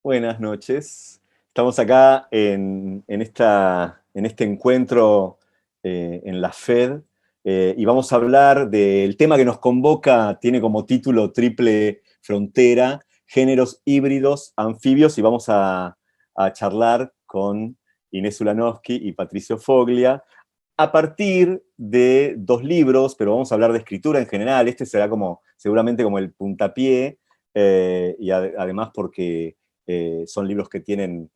Buenas noches. Estamos acá en este encuentro en la FED y vamos a hablar del tema que nos convoca, tiene como título Triple Frontera, géneros híbridos, anfibios, y vamos a charlar con Inés Ulanovsky y Patricio Foglia a partir de dos libros, pero vamos a hablar de escritura en general. Este será seguramente como el puntapié, y además porque son libros que tienen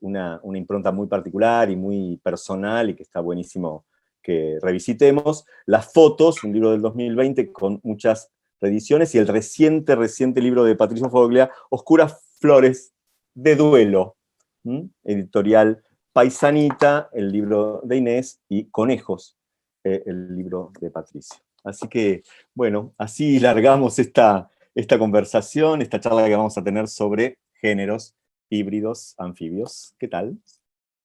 una impronta muy particular y muy personal y que está buenísimo que revisitemos. Las fotos, un libro del 2020 con muchas reediciones, y el reciente libro de Patricio Foglia, Oscuras Flores de Duelo, editorial Paisanita, el libro de Inés, y Conejos, el libro de Patricio. Así que, bueno, así largamos esta conversación, esta charla que vamos a tener sobre géneros híbridos anfibios. ¿Qué tal?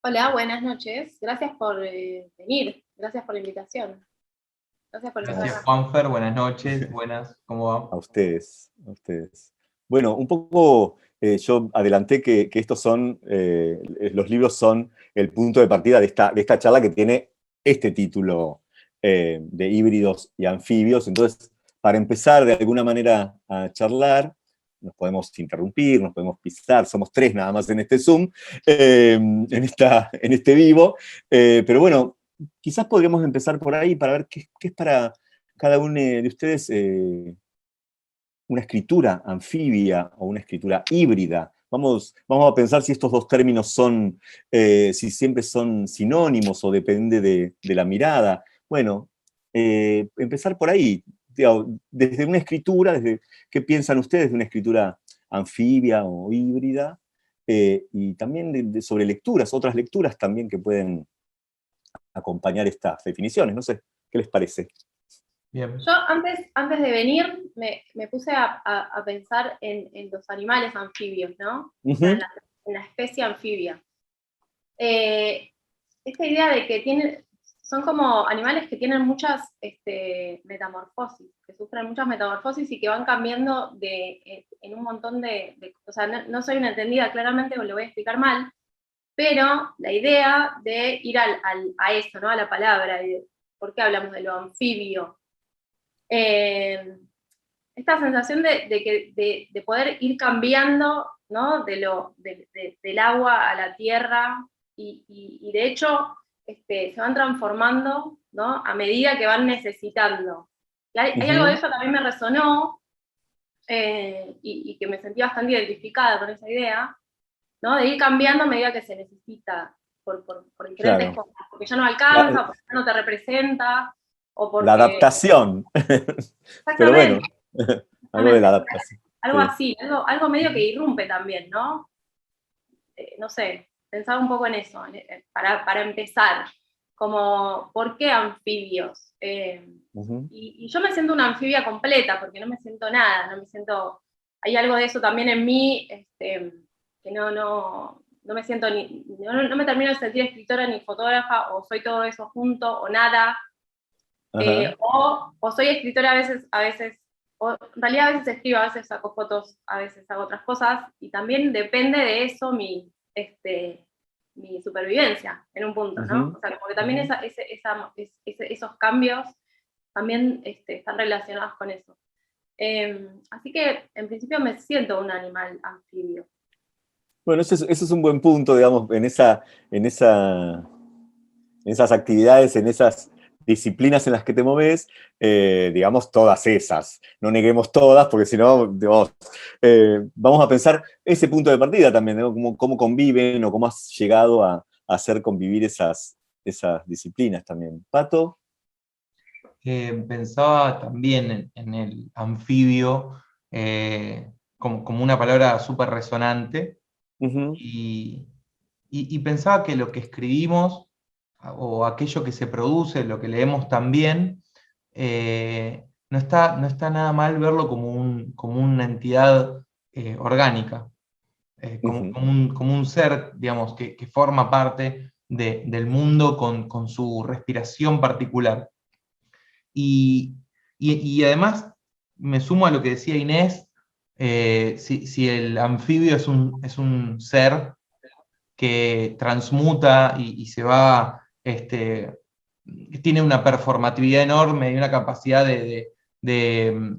Hola, buenas noches. Gracias por venir. Gracias por la invitación. Gracias por estar Gracias, acá. Juanfer. Buenas noches. Buenas, ¿cómo A va? ustedes, a ustedes. Bueno, un poco yo adelanté que estos son, los libros son el punto de partida de esta charla que tiene este título de híbridos y anfibios. Entonces, para empezar de alguna manera a charlar, nos podemos interrumpir, nos podemos pisar, somos tres nada más en este Zoom, en este vivo, pero bueno, quizás podríamos empezar por ahí para ver qué es para cada uno de ustedes una escritura anfibia o una escritura híbrida. Vamos a pensar si estos dos términos son, si siempre son sinónimos o depende de la mirada. Bueno, empezar por ahí, desde una escritura, desde qué piensan ustedes de una escritura anfibia o híbrida, y también sobre lecturas, otras lecturas también que pueden acompañar estas definiciones. No sé, ¿qué les parece? Bien. Yo antes de venir me puse a pensar en los animales anfibios, ¿no? O sea, en la especie anfibia. Esta idea de que son como animales que tienen muchas metamorfosis, que sufren muchas metamorfosis y que van cambiando en un montón o sea, no soy una entendida claramente, lo voy a explicar mal, pero la idea de ir a eso, ¿no? A la palabra, ¿por qué hablamos de lo anfibio? Esta sensación de poder ir cambiando, ¿no? Del agua a la tierra, y de hecho se van transformando, ¿no? A medida que van necesitando. Y hay algo de eso que a mí me resonó, y que me sentí bastante identificada con esa idea, ¿no? De ir cambiando a medida que se necesita, por diferentes cosas, porque ya no alcanza, porque ya no te representa, o porque... La adaptación. Pero bueno, algo de la adaptación. Algo Sí. así, algo medio que irrumpe también, ¿no? No sé, pensaba un poco en eso, para empezar, como, ¿por qué anfibios? Y yo me siento una anfibia completa, porque no me siento nada, hay algo de eso también en mí, que no me siento no me termino de sentir escritora ni fotógrafa, o soy todo eso junto, o nada, o soy escritora a veces, o en realidad a veces escribo, a veces saco fotos, a veces hago otras cosas, y también depende de eso mi supervivencia, en un punto, ¿no? O sea, como que también esos cambios también están relacionados con eso. Así que, en principio, me siento un animal anfibio. Bueno, ese es un buen punto, digamos, en esas actividades, en esas disciplinas en las que te moves, digamos, todas esas. No neguemos todas, porque si no, digamos, vamos a pensar ese punto de partida también, ¿no? Cómo conviven o cómo has llegado a hacer convivir esas disciplinas también. Pato. Pensaba también en el anfibio como una palabra súper resonante, y pensaba que lo que escribimos, o aquello que se produce, lo que leemos también, no está nada mal verlo como una entidad orgánica, como un ser, digamos, que forma parte del mundo con su respiración particular. Y además me sumo a lo que decía Inés, si el anfibio es un ser que transmuta y se va, tiene una performatividad enorme y una capacidad de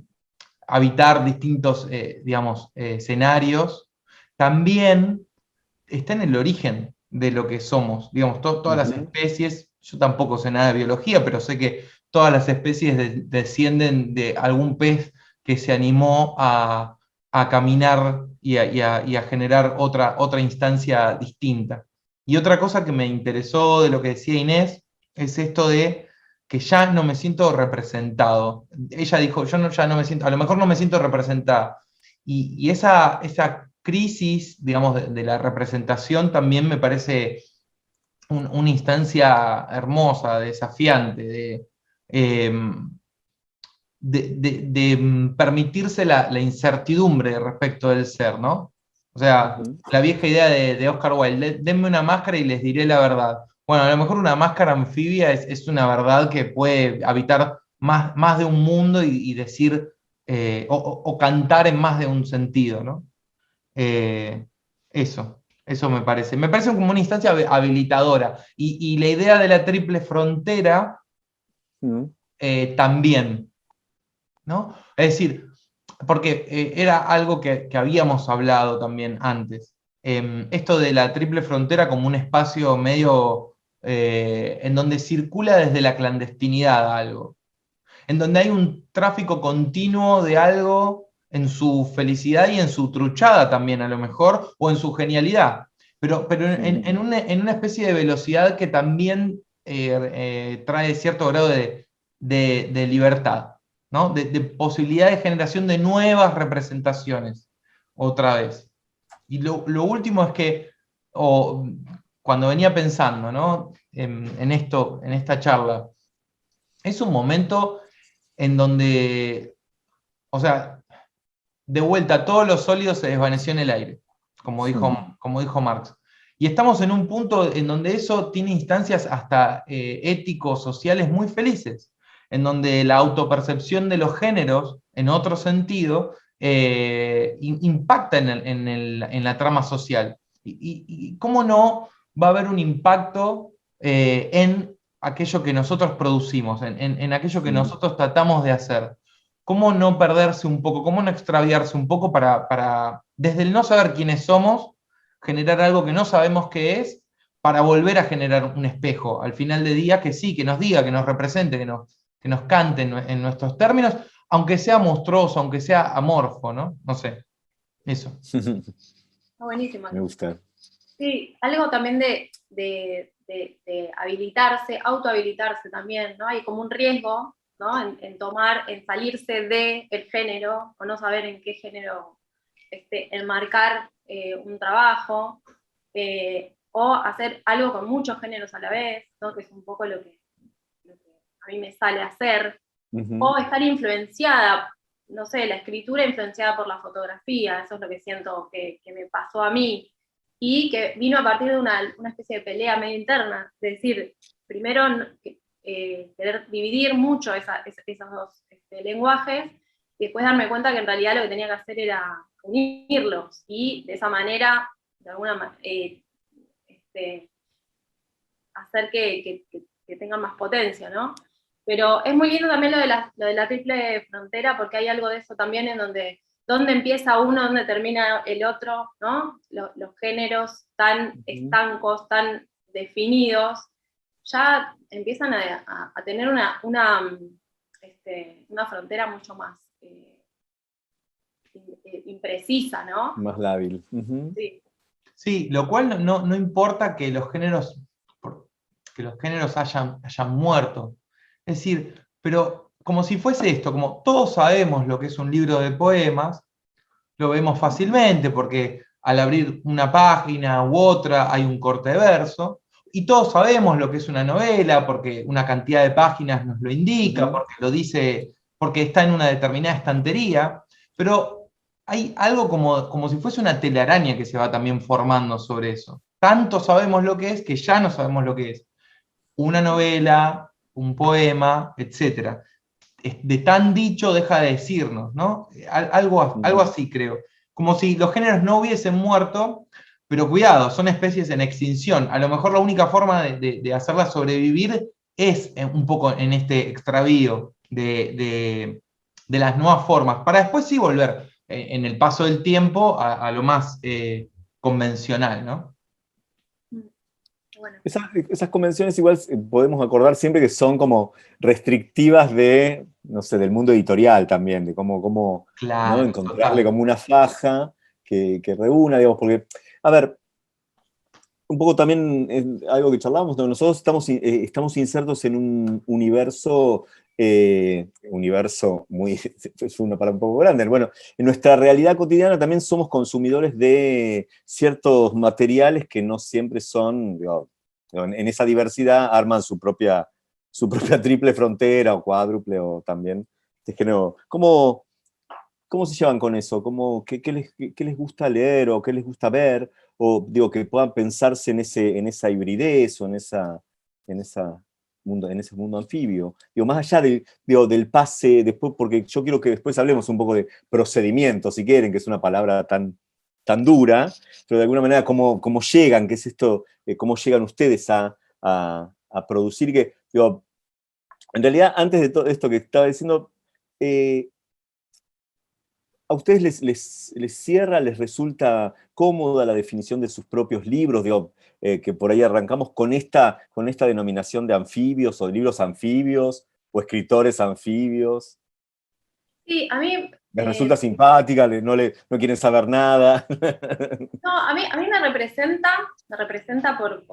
habitar distintos, digamos, escenarios, también está en el origen de lo que somos. Digamos, todas las especies, yo tampoco sé nada de biología, pero sé que todas las especies descienden de algún pez que se animó a caminar y a generar otra instancia distinta. Y otra cosa que me interesó de lo que decía Inés es esto de que ya no me siento representado. Ella dijo, ya no me siento, a lo mejor no me siento representada. Y esa crisis, digamos, de la representación también me parece una instancia hermosa, desafiante, de permitirse la incertidumbre respecto del ser, ¿no? O sea, la vieja idea de Oscar Wilde, denme una máscara y les diré la verdad. Bueno, a lo mejor una máscara anfibia es una verdad que puede habitar más de un mundo y decir, o cantar en más de un sentido, ¿no? Eh, eso me parece. Me parece como una instancia habilitadora. Y la idea de la triple frontera también, ¿no? Es decir, porque era algo que habíamos hablado también antes. Esto de la triple frontera como un espacio medio en donde circula desde la clandestinidad algo, en donde hay un tráfico continuo de algo en su felicidad y en su truchada también a lo mejor, o en su genialidad, pero en una especie de velocidad que también trae cierto grado de libertad, ¿no? De posibilidad de generación de nuevas representaciones, otra vez. Y lo último es que, cuando venía pensando, ¿no? en esto, en esta charla, es un momento en donde, o sea, de vuelta, todos los sólidos se desvaneció en el aire, como dijo Marx. Y estamos en un punto en donde eso tiene instancias hasta éticos, sociales muy felices, en donde la autopercepción de los géneros, en otro sentido, impacta en la trama social. Y cómo no va a haber un impacto en aquello que nosotros producimos, en aquello que nosotros tratamos de hacer. ¿Cómo no perderse un poco, cómo no extraviarse un poco para, desde el no saber quiénes somos, generar algo que no sabemos qué es, para volver a generar un espejo al final del día que sí, que nos diga, que nos represente, que nos cante en nuestros términos, aunque sea monstruoso, aunque sea amorfo, ¿no? No sé, eso. Está buenísimo. Me gusta. Sí, algo también de habilitarse, autohabilitarse también, ¿no? Hay como un riesgo, ¿no? En salirse del género, o no saber en qué género enmarcar un trabajo, o hacer algo con muchos géneros a la vez, ¿no? Que es un poco lo que a mí me sale hacer, o estar influenciada, no sé, la escritura influenciada por la fotografía, eso es lo que siento que me pasó a mí, y que vino a partir de una especie de pelea medio interna, es decir, primero querer dividir mucho esos dos lenguajes, y después darme cuenta que en realidad lo que tenía que hacer era unirlos, y de esa manera, de alguna manera, hacer que tengan más potencia, ¿no? Pero es muy lindo también lo de la triple frontera, porque hay algo de eso también en donde empieza uno, dónde termina el otro, ¿no? Los géneros tan estancos, tan definidos, ya empiezan a tener una frontera mucho más imprecisa, ¿no? Más lábil. Sí. Sí, lo cual no importa que los géneros hayan muerto. Es decir, pero como si fuese esto, como todos sabemos lo que es un libro de poemas, lo vemos fácilmente porque al abrir una página u otra hay un corte de verso, y todos sabemos lo que es una novela porque una cantidad de páginas nos lo indica, porque lo dice, porque está en una determinada estantería, pero hay algo como si fuese una telaraña que se va también formando sobre eso. Tanto sabemos lo que es que ya no sabemos lo que es una novela, un poema, etc. de tan dicho deja de decirnos, ¿no? Algo así creo. Como si los géneros no hubiesen muerto, pero cuidado, son especies en extinción. A lo mejor la única forma de hacerlas sobrevivir es un poco en este extravío de las nuevas formas, para después sí volver en el paso del tiempo a lo más convencional, ¿no? Bueno. Esas convenciones igual podemos acordar siempre que son como restrictivas de, no sé, del mundo editorial también, de cómo ¿no? Claro, encontrarle total. como una faja que reúna, digamos, porque, a ver, un poco también algo que charlábamos, ¿no? Nosotros estamos insertos en un universo muy, es una palabra un poco grande, bueno, en nuestra realidad cotidiana también somos consumidores de ciertos materiales que no siempre son, digo, en esa diversidad arman su propia triple frontera o cuádruple o también de género. ¿Cómo se llevan con eso? ¿Qué les gusta leer o qué les gusta ver? O digo, que puedan pensarse en esa hibridez o en ese mundo anfibio. Digo, más allá del pase, después, porque yo quiero que después hablemos un poco de procedimiento, si quieren, que es una palabra tan dura, pero de alguna manera cómo llegan, qué es esto, cómo llegan ustedes a producir, que, digo, en realidad, antes de todo esto que estaba diciendo, ¿a ustedes les cierra, les resulta cómoda la definición de sus propios libros? Digo, que por ahí arrancamos con esta denominación de anfibios o de libros anfibios o escritores anfibios. Sí, a mí, ¿Les resulta simpática? ¿No quieren saber nada? no, a mí me representa por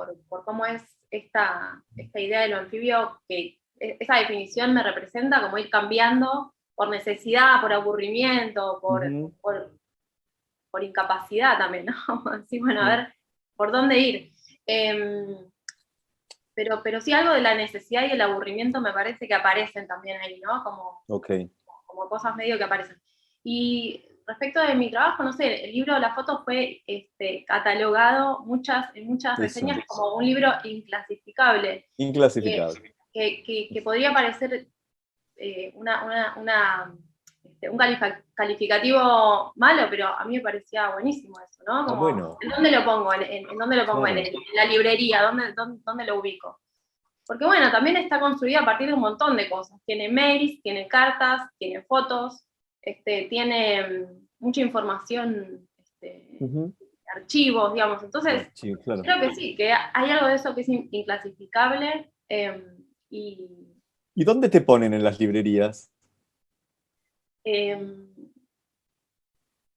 cómo es esta idea de lo anfibio, que esa definición me representa como ir cambiando por necesidad, por aburrimiento, Ujú. por incapacidad también, ¿no? Así, bueno, a Mm. ver, ¿por dónde ir? Pero sí algo de la necesidad y el aburrimiento me parece que aparecen también ahí, ¿no? Ok. Como cosas medio que aparecen. Y respecto de mi trabajo, no sé, el libro de la foto fue catalogado en muchas Eso. reseñas como un libro inclasificable, Inclasificable. que podría parecer un calificativo malo, pero a mí me parecía buenísimo eso, ¿no? Ah, Como, bueno. ¿en dónde lo pongo? ¿En dónde lo pongo? Claro. En la librería, ¿dónde lo ubico? Porque bueno, también está construida a partir de un montón de cosas. Tiene mails, tiene cartas, tiene fotos, tiene mucha información, Ujú. archivos, digamos. Entonces, Sí, claro. creo que sí, que hay algo de eso que es inclasificable. Y ¿Y dónde te ponen en las librerías? em,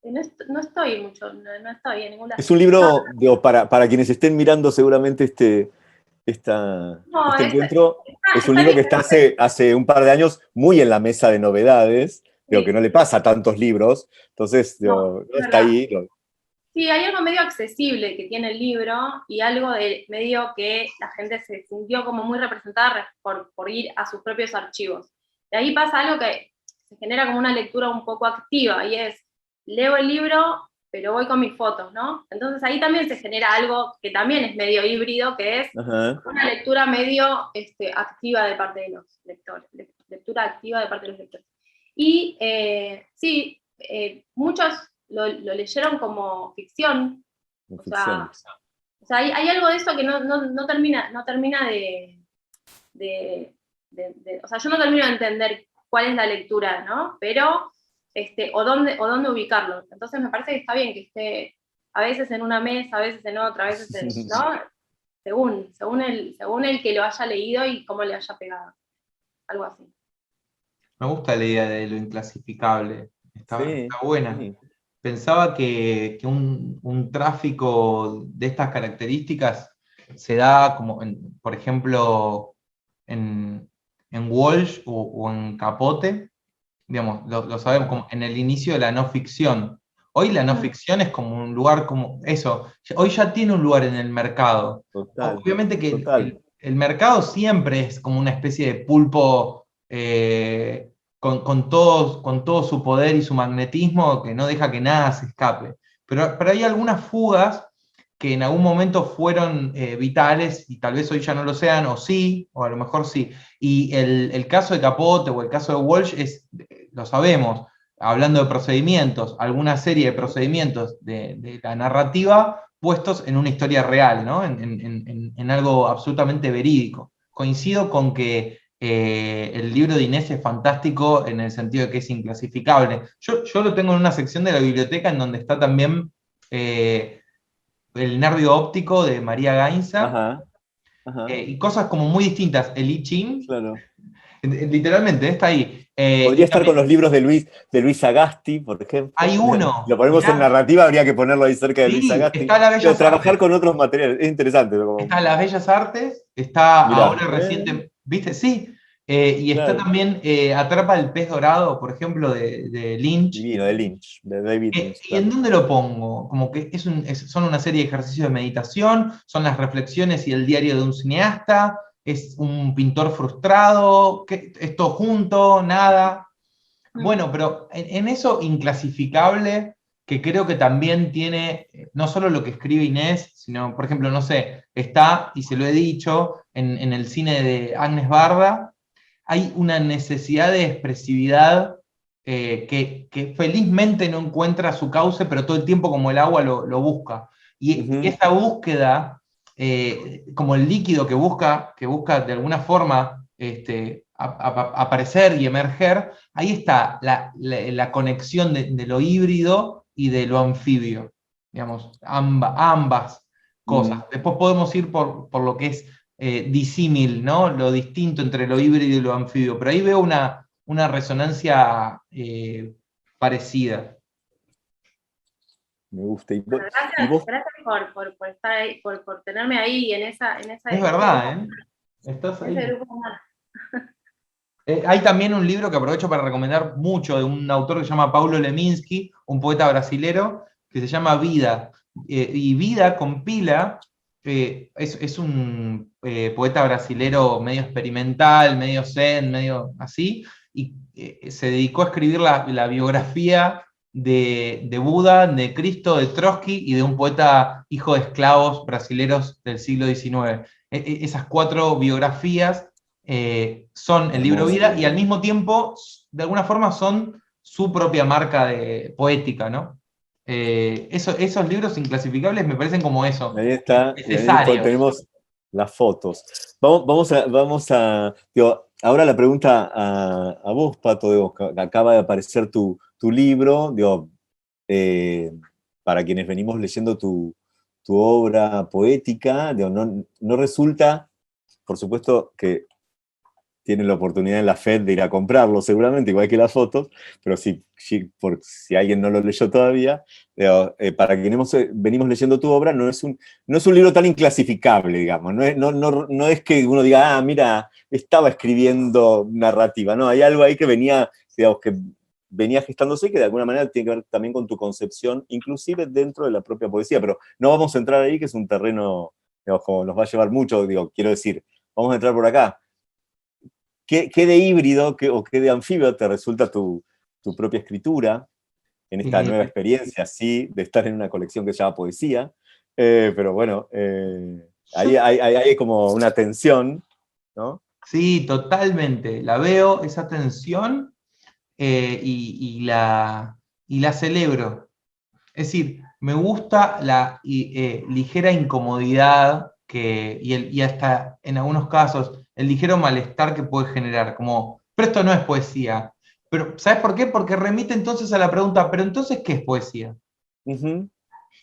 no estoy mucho, no estoy en ningún lado. Es un No, libro, digo, para quienes estén mirando seguramente no, este encuentro, es un libro que está hace un par de años muy en la mesa de novedades, digo, que sí, no le pasa a tantos libros, entonces no, digo, es está verdad. ahí. Sí, hay algo medio accesible que tiene el libro y algo de medio que la gente se sintió como muy representada por ir a sus propios archivos. De ahí pasa algo que se genera como una lectura un poco activa y es, leo el libro, pero voy con mis fotos, ¿no? Entonces ahí también se genera algo que también es medio híbrido, que es Ajá. una lectura medio activa de parte de los lectores, lectura activa de parte de los lectores. Y sí, muchos lo leyeron como ficción, En o ficción. sea hay algo de eso que no termina o sea, yo no termino de entender cuál es la lectura, ¿no? Pero, o dónde ubicarlo. Entonces me parece que está bien que esté a veces en una mesa, a veces en otra, a veces ¿no? Según el que lo haya leído y cómo le haya pegado. Algo así. Me gusta la idea de lo inclasificable, está Sí, buena. sí. Pensaba que un tráfico de estas características se da como, por ejemplo, en Walsh o en Capote, digamos, lo sabemos como en el inicio de la no ficción. Hoy la no ficción es como un lugar como eso, hoy ya tiene un lugar en el mercado. Total, Obviamente que total. el mercado siempre es como una especie de pulpo con todo su poder y su magnetismo que no deja que nada se escape. Pero hay algunas fugas que en algún momento fueron vitales y tal vez hoy ya no lo sean, o sí, o a lo mejor sí. Y el caso de Capote o el caso de Walsh lo sabemos, hablando de procedimientos, alguna serie de procedimientos de la narrativa puestos en una historia real, ¿no? En algo absolutamente verídico. Coincido con que el libro de Inés es fantástico en el sentido de que es inclasificable. Yo lo tengo en una sección de la biblioteca en donde está también El nervio óptico de María Gainza, Ajá, ajá, y cosas como muy distintas. El I Ching, claro. literalmente, está ahí. Podría Y estar con también los libros de Luis Sagasti, por ejemplo. hay Si lo uno, ponemos en mirá, narrativa, habría que ponerlo ahí cerca de Luis sí, Sagasti. está La Pero Bellas trabajar Artes. con otros materiales, es interesante. Está Las Bellas Artes, está Mirá, ahora reciente, ¿viste? Sí. Y está claro, también Atrapa el pez dorado, por ejemplo, de Lynch. divino, de Lynch, de David Lynch, ¿Y en claro. dónde lo pongo? Como que son una serie de ejercicios de meditación, son las reflexiones y el diario de un cineasta, es un pintor frustrado, es todo junto, nada. Bueno, pero en eso inclasificable, que creo que también tiene no solo lo que escribe Inés, sino, por ejemplo, no sé, está, y se lo he dicho, en el cine de Agnes Barda, hay una necesidad de expresividad que felizmente no encuentra su cauce, pero todo el tiempo como el agua lo busca. Y Ujú, esa búsqueda, como el líquido que busca de alguna forma aparecer y emerger, ahí está la conexión de lo híbrido y de lo anfibio, digamos, ambas cosas. mm. Después podemos ir por lo que es disímil, ¿no? Lo distinto entre lo híbrido y lo anfibio, pero ahí veo una resonancia parecida. Me gusta. Bueno, Y gracias, vos, gracias por estar ahí, por tenerme ahí Es en ese grupo, verdad, ¿eh? Estás en ese ahí. grupo humano. Hay también un libro que aprovecho para recomendar mucho de un autor que se llama Paulo Leminski, un poeta brasilero, que se llama Vida. Y Vida compila, es un poeta brasilero medio experimental, medio zen, medio así, y se dedicó a escribir la biografía de Buda, de Cristo, de Trotsky y de un poeta hijo de esclavos brasileros del siglo XIX. Esas 4 biografías son el libro hermoso Vida y libro. al mismo tiempo, de alguna forma, son su propia marca de poética, ¿no? Esos libros inclasificables me parecen como eso, Ahí está, y ahí necesarios. tenemos las fotos. Digo, ahora la pregunta a vos, Pato, digo, que acaba de aparecer tu libro, digo, eh, para quienes venimos leyendo tu obra poética, digo, no resulta, por supuesto, que tienen la oportunidad en la FED de ir a comprarlo, seguramente, igual que las fotos, pero si alguien no lo leyó todavía, para quienes venimos leyendo tu obra, no es un libro tan inclasificable, digamos, no es que uno diga, mira, estaba escribiendo narrativa, no, hay algo ahí que venía, digamos, que venía gestándose y que de alguna manera tiene que ver también con tu concepción, inclusive dentro de la propia poesía, pero no vamos a entrar ahí, que es un terreno, digamos, como nos va a llevar mucho, digo, quiero decir, vamos a entrar por acá. ¿Qué de híbrido o qué de anfibio te resulta tu propia escritura en esta nueva Eh, experiencia, así, de estar en una colección que se llama Poesía? Pero bueno, ahí yo, hay como una tensión, ¿no? sí, totalmente. La veo, esa tensión, y la celebro. Es decir, me gusta la ligera incomodidad y hasta en algunos casos el ligero malestar que puede generar, como, pero esto no es poesía. Pero, ¿sabes por qué? Porque remite entonces a la pregunta, pero entonces, ¿qué es poesía? Ujú.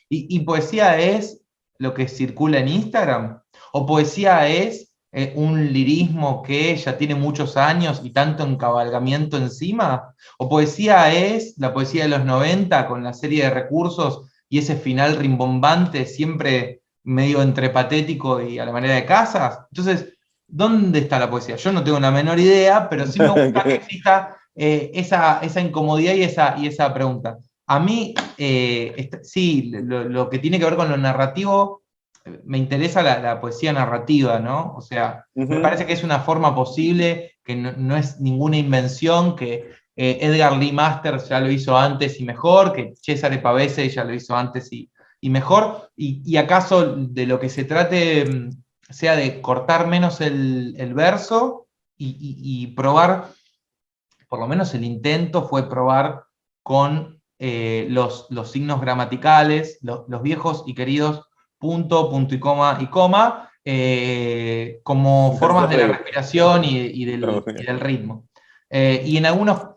¿Y poesía es lo que circula en Instagram? ¿O poesía es un lirismo que ya tiene muchos años y tanto encabalgamiento encima? ¿O poesía es la poesía de los 90 con la serie de recursos y ese final rimbombante, siempre medio entre patético y a la manera de Casas? Entonces, ¿dónde está la poesía? Yo no tengo la menor idea, pero sí me gusta que exista esa incomodidad y esa pregunta. A mí, sí, lo que tiene que ver con lo narrativo, me interesa la poesía narrativa, ¿no? O sea, me Ujú. parece que es una forma posible, que no es ninguna invención, que Edgar Lee Masters ya lo hizo antes y mejor, que Cesare Pavese ya lo hizo antes y mejor, y acaso de lo que se trate sea de cortar menos el verso y probar, por lo menos el intento fue probar con los signos gramaticales, los viejos y queridos punto y coma, como formas de la respiración y del ritmo. Y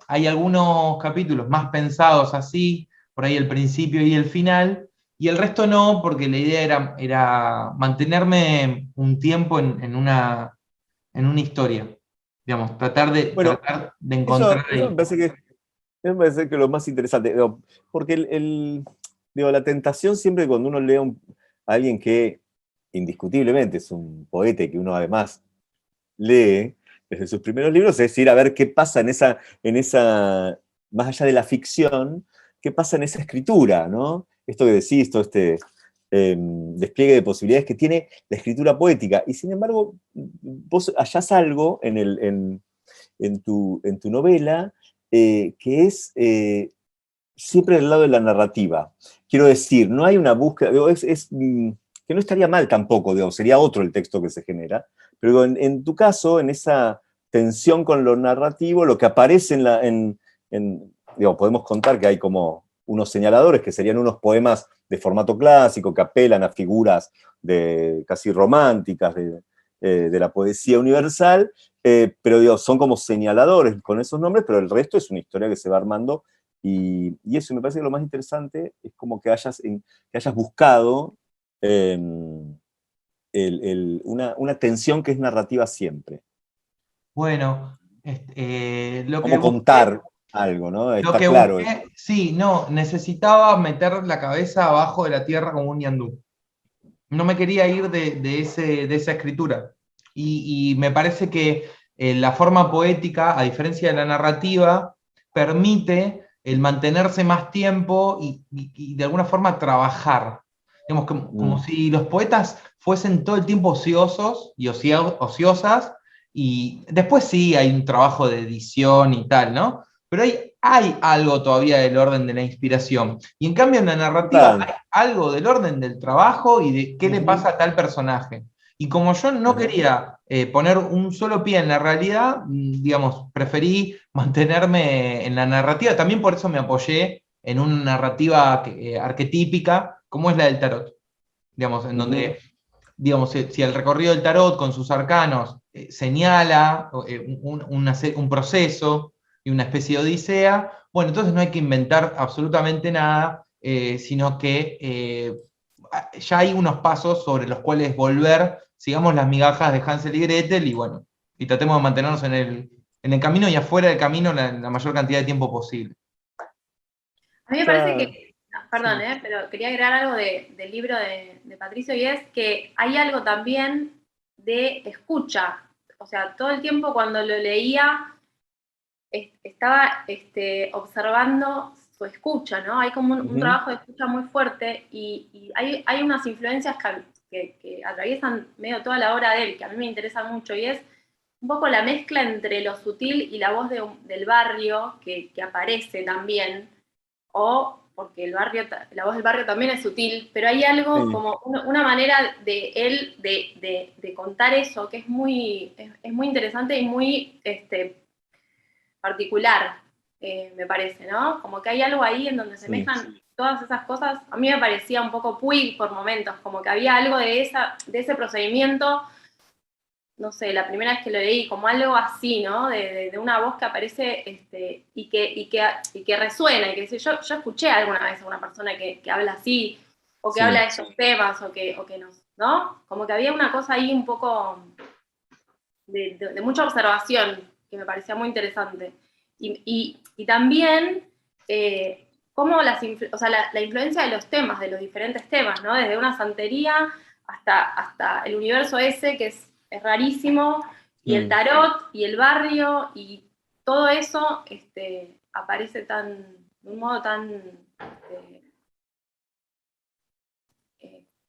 hay algunos capítulos más pensados así, por ahí el principio y el final, y el resto no, porque la idea era mantenerme un tiempo en una historia. Digamos, Bueno, tratar de encontrar eso ahí. me parece que lo más interesante, digo, porque digo, la tentación siempre cuando uno lee a alguien que indiscutiblemente es un poeta y que uno además lee desde sus primeros libros, es ir a ver qué pasa en esa, más allá de la ficción, qué pasa en esa escritura, ¿no? Esto que decís, todo este despliegue de posibilidades que tiene la escritura poética. Y sin embargo, vos hallás algo en tu novela que es siempre del lado de la narrativa. Quiero decir, no hay una búsqueda, digo, que no estaría mal tampoco, digo, sería otro el texto que se genera, pero en tu caso, en esa tensión con lo narrativo, lo que aparece digo, podemos contar que hay como unos señaladores que serían unos poemas de formato clásico que apelan a figuras casi románticas de la poesía universal, pero digo, son como señaladores con esos nombres, pero el resto es una historia que se va armando y eso me parece que lo más interesante es como que hayas buscado una tensión que es narrativa siempre. Bueno, lo que Cómo busqué, contar algo, ¿no? Está claro eso. sí, no, necesitaba meter la cabeza abajo de la tierra como un ñandú. No me quería ir de esa escritura. Y me parece que la forma poética, a diferencia de la narrativa, permite el mantenerse más tiempo y de alguna forma trabajar. Digamos, como si los poetas fuesen todo el tiempo ociosos y ociosas, y después sí hay un trabajo de edición y tal, ¿no? Pero hay algo todavía del orden de la inspiración. Y en cambio en la narrativa Total. hay algo del orden del trabajo y de qué le pasa a tal personaje. Y como yo no Ajá. quería poner un solo pie en la realidad, digamos, preferí mantenerme en la narrativa. También por eso me apoyé en una narrativa arquetípica, como es la del tarot. Digamos, en donde, digamos, si el recorrido del tarot con sus arcanos señala un proceso y una especie de odisea, bueno, entonces no hay que inventar absolutamente nada, sino que ya hay unos pasos sobre los cuales volver, sigamos las migajas de Hansel y Gretel y bueno, y tratemos de mantenernos en el camino y afuera del camino la mayor cantidad de tiempo posible. A mí me parece Está- que, perdón, sí. pero quería agregar algo del libro de Patricio y es que hay algo también de escucha. O sea, todo el tiempo cuando lo leía estaba observando su escucha, ¿no? Hay como un Ujú. trabajo de escucha muy fuerte y hay unas influencias que atraviesan medio toda la obra de él, que a mí me interesa mucho, y es un poco la mezcla entre lo sutil y la voz del barrio que aparece también, o porque la voz del barrio también es sutil, pero hay algo Sí. como una manera de él de contar eso que es muy interesante y muy particular, me parece, ¿no? Como que hay algo ahí en donde se Sí. mezclan todas esas cosas. A mí me parecía un poco Puig por momentos, como que había algo de ese procedimiento, no sé, la primera vez que lo leí, como algo así, ¿no? De una voz que aparece y que resuena, y que dice, yo escuché alguna vez a una persona que habla así, o que habla Sí. de esos temas, o que ¿no? Como que había una cosa ahí un poco de mucha observación, que me parecía muy interesante. Y también cómo o sea, la influencia de los temas, de los diferentes temas, ¿no? Desde una santería hasta el universo ese, que es rarísimo, y el tarot, y el barrio, y todo eso aparece de un modo tan,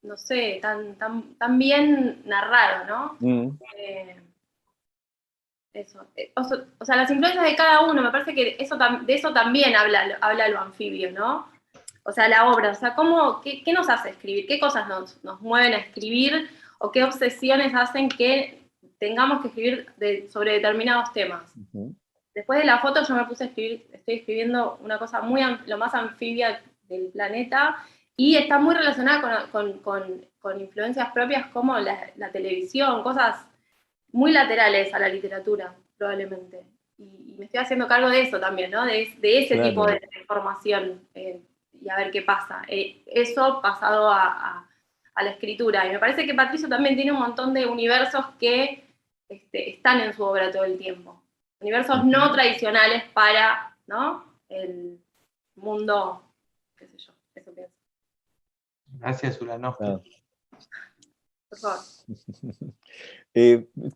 no sé, tan bien narrado, ¿no? Mm. Eh, Eso. O sea, las influencias de cada uno, me parece que de eso también habla lo anfibio, ¿no? O sea, la obra, o sea, qué nos hace escribir? ¿Qué cosas nos mueven a escribir? ¿O qué obsesiones hacen que tengamos que escribir sobre determinados temas? Uh-huh. Después de la foto yo me puse a escribir, estoy escribiendo una cosa lo más anfibia del planeta, y está muy relacionada con influencias propias como la televisión, cosas muy laterales a la literatura, probablemente. Y me estoy haciendo cargo de eso también, ¿no? De ese Claro. tipo de información, y a ver qué pasa. Eso pasado a la escritura. Y me parece que Patricio también tiene un montón de universos que están en su obra todo el tiempo. Universos no tradicionales para, ¿no?, el mundo, qué sé yo, eso pienso. Gracias, Ulanovsky. Ah. Por favor.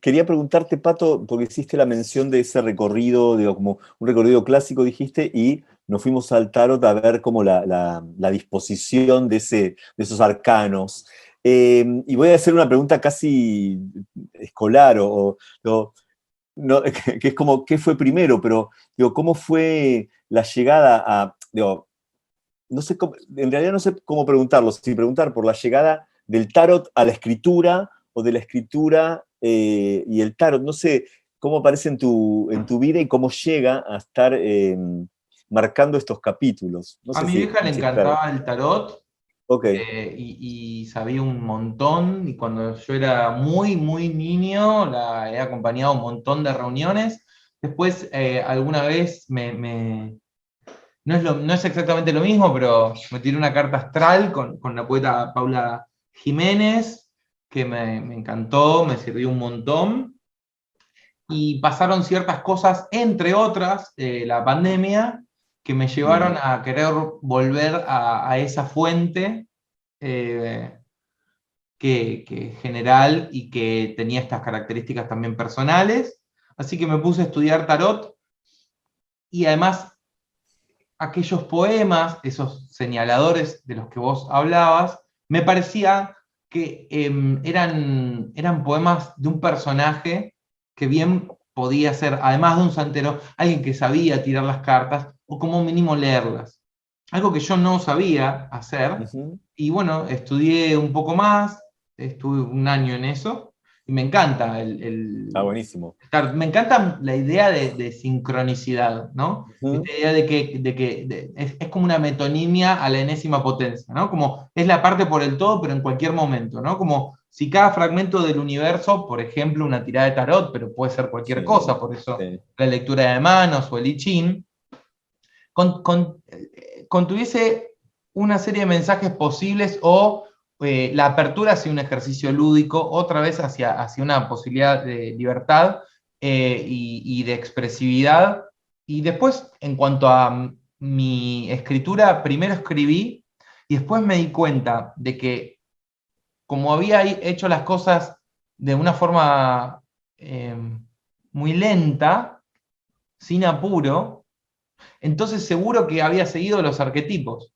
Quería preguntarte, Pato, porque hiciste la mención de ese recorrido, digo, como un recorrido clásico, dijiste, y nos fuimos al tarot a ver como la disposición de esos arcanos. Y voy a hacer una pregunta casi escolar, no, que es como, ¿qué fue primero? Pero, digo, ¿cómo fue la llegada a, digo, no sé cómo, en realidad no sé cómo preguntarlo, si preguntar por la llegada del tarot a la escritura, o de la escritura y el tarot, no sé cómo aparece en tu vida y cómo llega a estar marcando estos capítulos. No A sé mi vieja le si es claro. encantaba el tarot, Ok. y sabía un montón, y cuando yo era muy, muy niño la he acompañado a un montón de reuniones. Después alguna vez no es exactamente lo mismo, pero me tiré una carta astral con la poeta Paula Jiménez, que me encantó, me sirvió un montón. Y pasaron ciertas cosas, entre otras, la pandemia, que me llevaron a querer volver a esa fuente eh, que general, y que tenía estas características también personales. Así que me puse a estudiar tarot, y además aquellos poemas, esos señaladores de los que vos hablabas, me parecía que eran poemas de un personaje que bien podía ser, además de un santero, alguien que sabía tirar las cartas, o como mínimo leerlas. Algo que yo no sabía hacer, Uh-huh. y bueno, estudié un poco más, estuve un año en eso, y me encanta Está buenísimo. me encanta la idea de sincronicidad, ¿no? Uh-huh. Esta idea es como una metonimia a la enésima potencia, ¿no? Como es la parte por el todo, pero en cualquier momento, ¿no? Como si cada fragmento del universo, por ejemplo, una tirada de tarot, pero puede ser cualquier Sí, cosa, por eso sí. la lectura de manos o el I Ching, contuviese una serie de mensajes posibles, o la apertura hacia un ejercicio lúdico, otra vez hacia una posibilidad de libertad y de expresividad. Y después, en cuanto a mi escritura, primero escribí, y después me di cuenta de que, como había hecho las cosas de una forma muy lenta, sin apuro, entonces seguro que había seguido los arquetipos.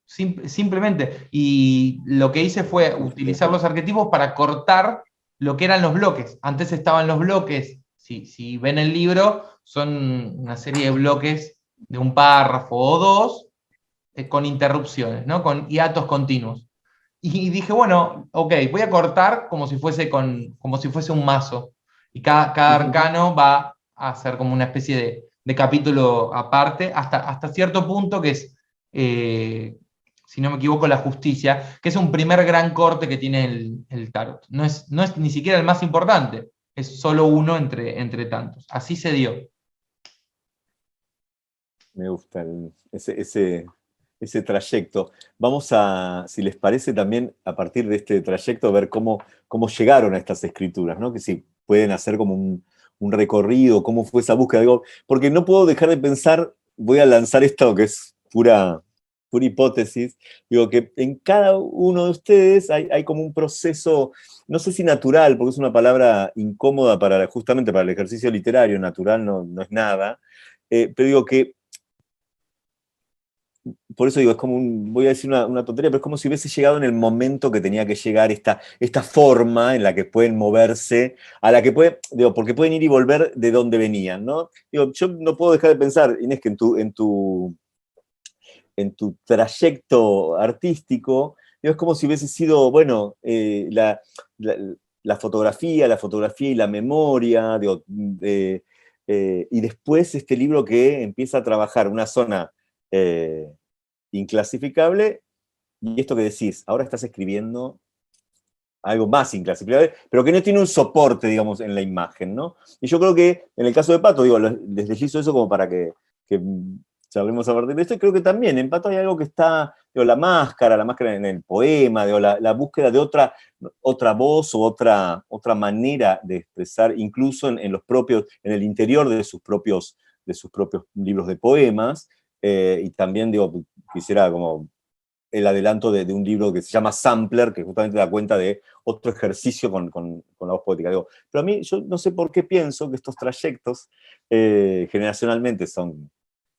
Simplemente. Y lo que hice fue utilizar los arquetipos para cortar lo que eran los bloques. Antes estaban los bloques, si ven el libro, son una serie de bloques de un párrafo o dos, con interrupciones, ¿no? Con hiatos continuos. Y dije, bueno, ok, voy a cortar como si fuese un mazo. Y cada arcano va a ser como una especie de capítulo aparte, hasta cierto punto, que es, si no me equivoco, la justicia, que es un primer gran corte que tiene el tarot. No es ni siquiera el más importante, es solo uno entre tantos. Así se dio. Me gusta ese trayecto. Vamos a, si les parece, también a partir de este trayecto, ver cómo llegaron a estas escrituras, ¿no? Que si pueden hacer como un recorrido, cómo fue esa búsqueda. Digo, porque no puedo dejar de pensar, voy a lanzar esto que es pura hipótesis, digo que en cada uno de ustedes hay como un proceso, no sé si natural, porque es una palabra incómoda justamente para el ejercicio literario, natural no es nada, pero digo que por eso digo, es como voy a decir una tontería, pero es como si hubiese llegado en el momento que tenía que llegar esta forma en la que pueden moverse, a la que digo, porque pueden ir y volver de donde venían, ¿no? Digo, yo no puedo dejar de pensar, Inés, que en tu trayecto artístico, digo, es como si hubiese sido, bueno, la fotografía y la memoria, digo, y después este libro que empieza a trabajar una zona inclasificable, y esto que decís, ahora estás escribiendo algo más inclasificable, pero que no tiene un soporte, digamos, en la imagen, ¿no? Y yo creo que en el caso de Pato, digo, les hizo eso como para que charlemos a partir de esto, y creo que también en Pato hay algo que está, digo, la máscara en el poema, digo, la búsqueda de otra voz o otra manera de expresar, incluso en los propios, en el interior de sus propios libros de poemas, y también, digo, quisiera como el adelanto de un libro que se llama Sampler, que justamente da cuenta de otro ejercicio con la voz poética. Digo, pero a mí, yo no sé por qué pienso que estos trayectos generacionalmente están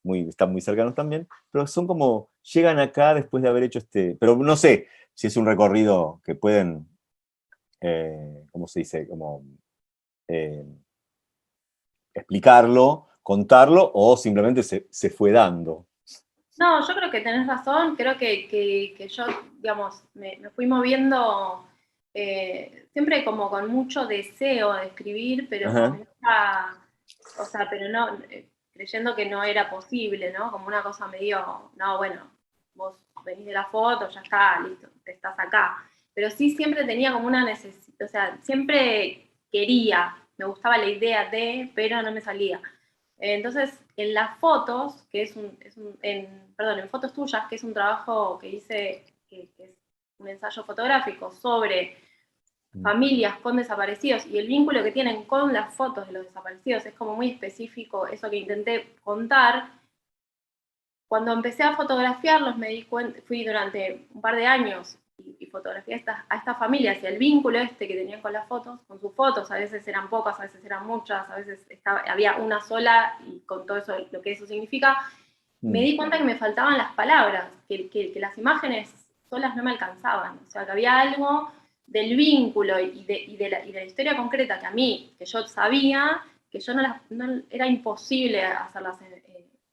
muy cercanos también, pero son como, llegan acá después de haber hecho pero no sé si es un recorrido que pueden, ¿cómo se dice? Como eh, explicarlo, contarlo, o simplemente se fue dando. No, yo creo que tenés razón, creo que yo, digamos, me fui moviendo siempre como con mucho deseo de escribir, pero Ajá. nunca, o sea, pero no, creyendo que no era posible, ¿no? Como una cosa medio, no, bueno, vos venís de la foto, ya está, listo, estás acá. Pero sí siempre tenía como una necesidad, o sea, siempre quería, me gustaba la idea de, pero no me salía. Entonces, en las fotos, que en Fotos Tuyas, que es un trabajo que hice, que es un ensayo fotográfico sobre familias con desaparecidos y el vínculo que tienen con las fotos de los desaparecidos, es como muy específico eso que intenté contar. Cuando empecé a fotografiarlos, me di cuenta, fui durante un par de años y fotografié a estas familias y el vínculo que tenían con las fotos, con sus fotos, a veces eran pocas, a veces eran muchas, a veces había una sola y con todo eso, lo que eso significa, me di cuenta que me faltaban las palabras, que las imágenes solas no me alcanzaban, o sea, que había algo del vínculo y de la historia concreta que a mí, que yo sabía, que yo no era imposible hacerlas,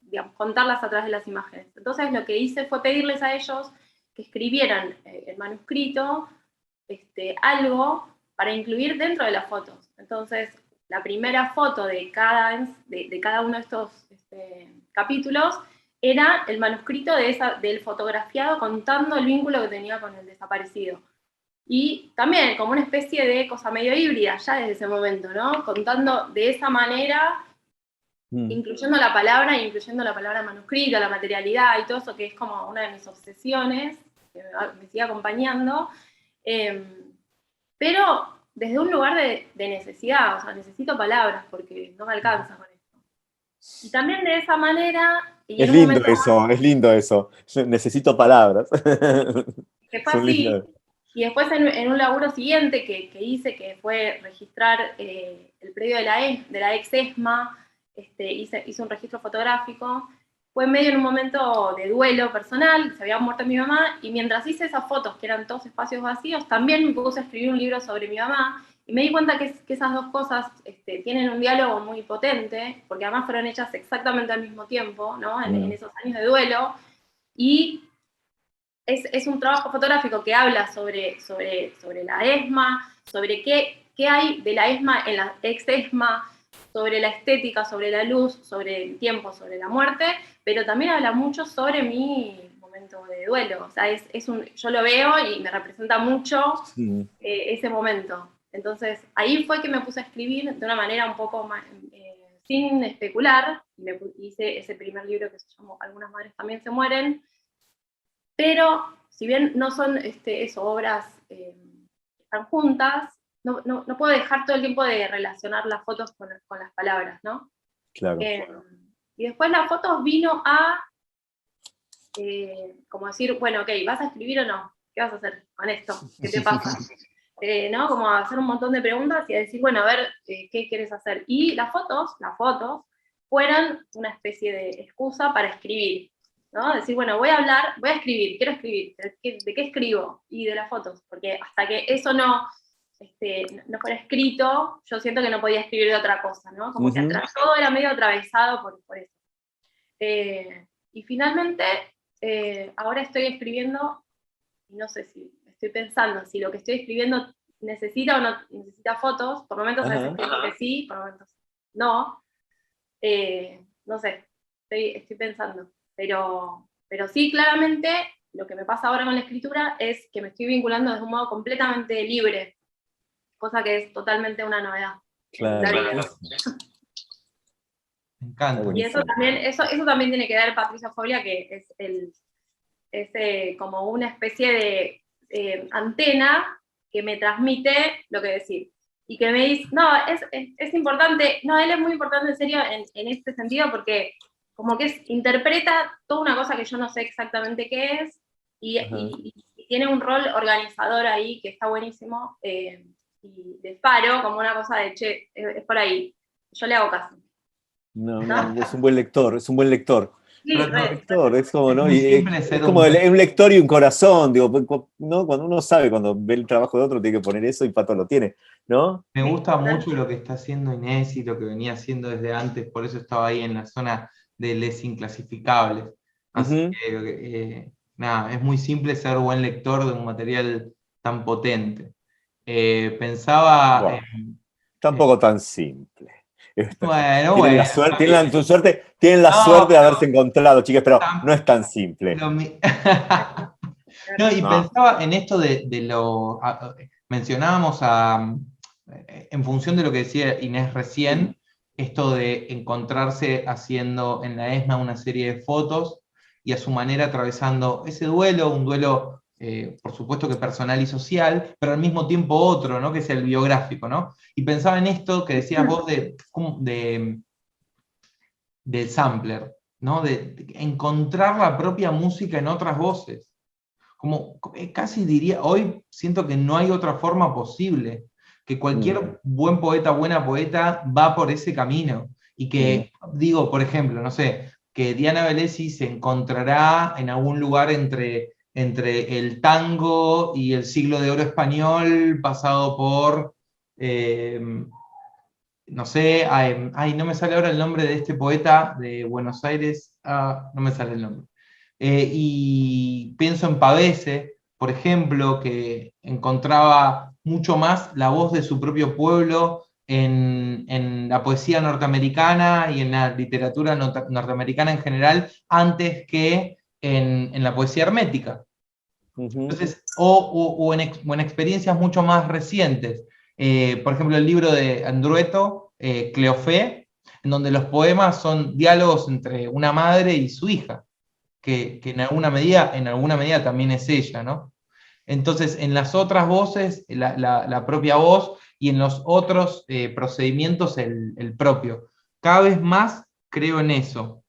digamos, contarlas a través de las imágenes. Entonces lo que hice fue pedirles a ellos que escribieran el manuscrito, algo para incluir dentro de las fotos. Entonces, la primera foto de cada uno de estos capítulos era el manuscrito del fotografiado contando el vínculo que tenía con el desaparecido. Y también como una especie de cosa medio híbrida ya desde ese momento, ¿no? Contando de esa manera, incluyendo la palabra manuscrita, la materialidad y todo eso, que es como una de mis obsesiones, que me sigue acompañando, pero desde un lugar de necesidad, o sea, necesito palabras porque no me alcanza con esto. Y también de esa manera, y en un momento Es lindo eso. Necesito palabras. que fue Son así, lindas. y después en un laburo siguiente que hice, que fue registrar el predio de la ex ESMA, hice un registro fotográfico, fue medio en un momento de duelo personal, se había muerto mi mamá, y mientras hice esas fotos, que eran todos espacios vacíos, también me puse a escribir un libro sobre mi mamá, y me di cuenta que esas dos cosas tienen un diálogo muy potente, porque además fueron hechas exactamente al mismo tiempo, ¿no? En esos años de duelo, y es un trabajo fotográfico que habla sobre la ESMA, sobre qué hay de la ESMA en la ex-ESMA, sobre la estética, sobre la luz, sobre el tiempo, sobre la muerte, pero también habla mucho sobre mi momento de duelo. O sea, yo lo veo y me representa mucho ese momento. Entonces, ahí fue que me puse a escribir de una manera un poco más, sin especular, y hice ese primer libro que se llamó Algunas madres también se mueren, pero si bien no son obras que están juntas, no puedo dejar todo el tiempo de relacionar las fotos con las palabras, ¿no? Claro. Y después las fotos vino a, como decir, bueno, ok, ¿vas a escribir o no? ¿Qué vas a hacer con esto? ¿Qué te pasa? ¿No? Como hacer un montón de preguntas y a decir, bueno, a ver, ¿qué quieres hacer? Y las fotos fueron una especie de excusa para escribir, ¿no? Decir, bueno, voy a escribir, quiero escribir, ¿de qué escribo? Y de las fotos, porque hasta que eso no fuera escrito, yo siento que no podía escribir de otra cosa, ¿no? Como que todo era medio atravesado por eso. Y finalmente ahora estoy escribiendo, y no sé si, estoy pensando si lo que estoy escribiendo necesita o no necesita fotos, por momentos Ajá. que sí, por momentos no. No sé, estoy pensando. Pero sí, claramente, lo que me pasa ahora con la escritura es que me estoy vinculando de un modo completamente libre, cosa que es totalmente una novedad en la Claro. vida. Me encanta. Y eso también tiene que ver Patricia Foglia, que es como una especie de antena que me transmite lo que decir. Y que me dice, no, es importante, no, él es muy importante en serio en este sentido porque como que interpreta toda una cosa que yo no sé exactamente qué es y tiene un rol organizador ahí que está buenísimo y de faro, como una cosa de, che, es por ahí, yo le hago caso. No, es un buen lector, es un buen lector. Sí, Pero no, Lector, es como, es ¿no? muy Y simple es ser como un buen. un lector y un corazón, digo, ¿no? Cuando uno sabe, cuando ve el trabajo de otro, tiene que poner eso y Pato lo tiene, ¿no? Me gusta mucho lo que está haciendo Inés y lo que venía haciendo desde antes, por eso estaba ahí en la zona de les inclasificables. Así Ujú. que, nada, es muy simple ser buen lector de un material tan potente. Pensaba Bueno, en, tampoco tan simple. bueno, Tienen la bueno, suerte, está bien. tienen la No, suerte de haberse encontrado, chicas, pero no tam- es tan simple. lo mi- No, y No. pensaba en esto de lo. Mencionábamos en función de lo que decía Inés recién, esto de encontrarse haciendo en la ESMA una serie de fotos y a su manera atravesando ese duelo, un duelo, por supuesto que personal y social, pero al mismo tiempo otro, ¿no? Que es el biográfico, ¿no? Y pensaba en esto que decías vos del sampler, ¿no? De encontrar la propia música en otras voces. Como casi diría, hoy siento que no hay otra forma posible, que Mm, cualquier buen poeta, buena poeta va por ese camino. Y mm. que, digo, por ejemplo, no sé, que Diana Velesi se encontrará en algún lugar entre el tango y el siglo de oro español, pasado por, eh, no sé, ay, no me sale ahora el nombre de este poeta de Buenos Aires, no me sale el nombre. Y pienso en Pavese, por ejemplo, que encontraba mucho más la voz de su propio pueblo en la poesía norteamericana y en la literatura norteamericana en general, antes que en la poesía hermética. Ujú. Entonces, o en experiencias mucho más recientes. Por ejemplo, el libro de Andrueto, Cleofé, en donde los poemas son diálogos entre una madre y su hija, que en alguna medida también es ella, ¿no? Entonces, en las otras voces, la propia voz, y en los otros procedimientos, el propio. Cada vez más creo en eso.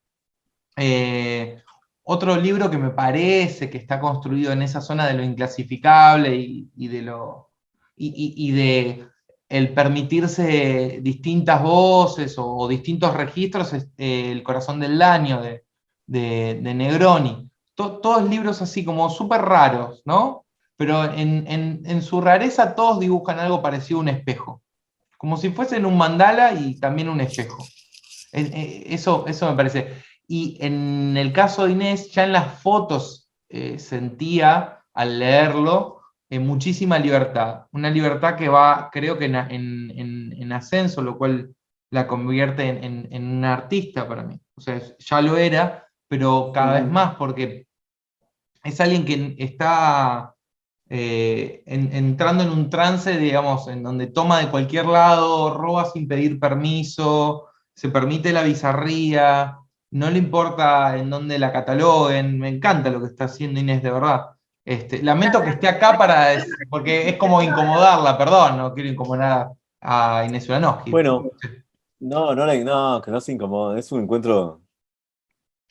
Eh, Otro libro que me parece que está construido en esa zona de lo inclasificable y de de el permitirse distintas voces o distintos registros es El corazón del daño de Negroni. Todos libros así como súper raros, ¿no? Pero en su rareza todos dibujan algo parecido a un espejo, como si fuesen un mandala y también un espejo. Eso me parece. Y en el caso de Inés, ya en las fotos sentía al leerlo muchísima libertad. Una libertad que va, creo que en ascenso, lo cual la convierte en una artista para mí. O sea, ya lo era, pero cada vez más, porque es alguien que está entrando en un trance, digamos, en donde toma de cualquier lado, roba sin pedir permiso, se permite la bizarría, no le importa en dónde la cataloguen. Me encanta lo que está haciendo Inés, de verdad. Lamento que esté acá porque es como incomodarla, perdón, no quiero incomodar a Inés Ulanowski. Bueno, no, que no se incomoden, es un encuentro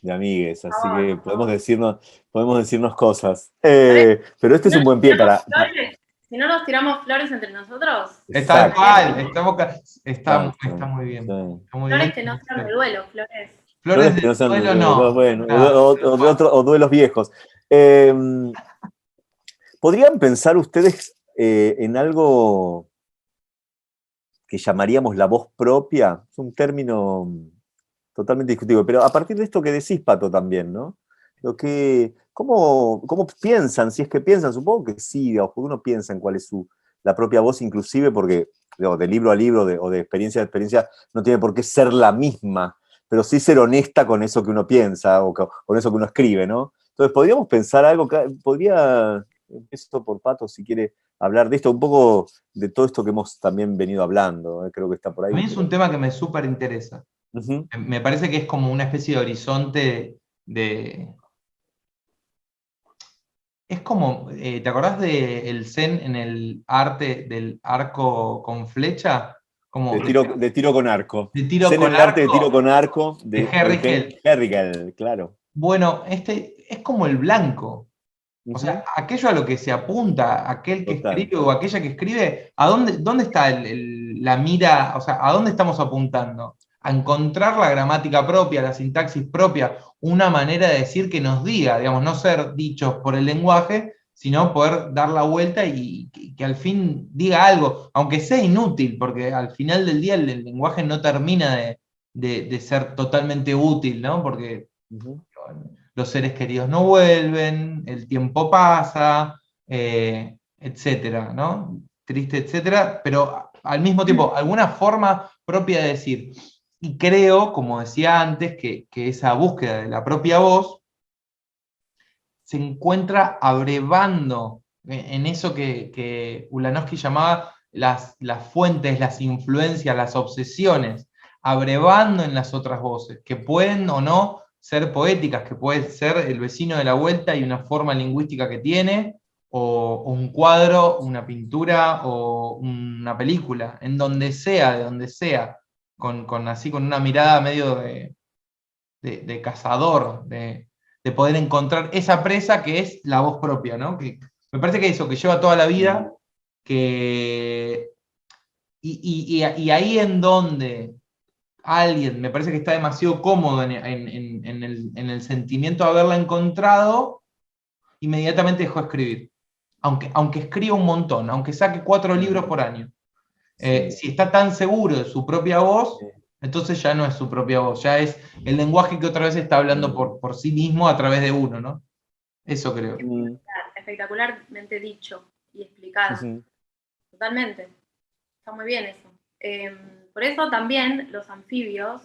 de amigues, así Por que favor, por favor. podemos decirnos cosas. Flores, Pero este si es no un nos buen pie tiramos para. flores, si no nos tiramos flores entre nosotros, Está tal Exacto, cual, está exacto. muy bien. Sí. Está muy bien. flores que no sean de duelo, flores. Flores Flores que de no sean, duelo no. bueno, Nada, tal cual. o duelos viejos. Eh, ¿Podrían pensar ustedes en algo que llamaríamos la voz propia? Es un término totalmente discutible, pero a partir de esto que decís, Pato, también, ¿no? ¿Cómo piensan? Si es que piensan, supongo que sí, digamos, porque uno piensa en cuál es la propia voz, inclusive porque, digamos, de libro a libro o de experiencia a experiencia, no tiene por qué ser la misma, pero sí ser honesta con eso que uno piensa o con eso que uno escribe, ¿no? Entonces, podríamos pensar algo, empiezo por Pato, si quiere hablar de esto, un poco de todo esto que hemos también venido hablando, creo que está por A ahí. mí es un tema que me súper interesa. Ujú. Me parece que es como una especie de horizonte de... Es como, ¿te acordás del Zen en el arte del arco con flecha? Como De tiro con arco. de tiro Zen en con el arte de tiro arco con arco de de Henry Eugen Hell. Herrigel, claro. Bueno, este es como el blanco. O sea, Ujú. aquello a lo que se apunta, aquel que Total. escribe o aquella que escribe, dónde está la mira? O sea, ¿a dónde estamos apuntando? A encontrar la gramática propia, la sintaxis propia, una manera de decir que nos diga, digamos, no ser dichos por el lenguaje, sino poder dar la vuelta y que al fin diga algo, aunque sea inútil, porque al final del día el lenguaje no termina de ser totalmente útil, ¿no? Porque Ujú. los seres queridos no vuelven, el tiempo pasa, etcétera, ¿no? Triste, etcétera, pero al mismo tiempo, alguna forma propia de decir. Y creo, como decía antes, que esa búsqueda de la propia voz se encuentra abrevando en eso que Ulanowski llamaba las fuentes, las influencias, las obsesiones, abrevando en las otras voces, que pueden o no ser poéticas, que puede ser el vecino de la vuelta y una forma lingüística que tiene, o un cuadro, una pintura o una película, en donde sea, de donde sea, así con una mirada medio de cazador, de poder encontrar esa presa que es la voz propia, ¿no? Que me parece que eso, que lleva toda la vida, que, y ahí en donde alguien me parece que está demasiado cómodo en el sentimiento de haberla encontrado, inmediatamente dejó de escribir. Aunque escriba un montón, aunque saque 4 libros por año. Sí. Si está tan seguro de su propia voz, entonces ya no es su propia voz, ya es el lenguaje que otra vez está hablando por sí mismo a través de uno, ¿no? Eso creo. Mm, Espectacularmente dicho y explicado. ujú. Totalmente. Está muy bien eso. Por eso también los anfibios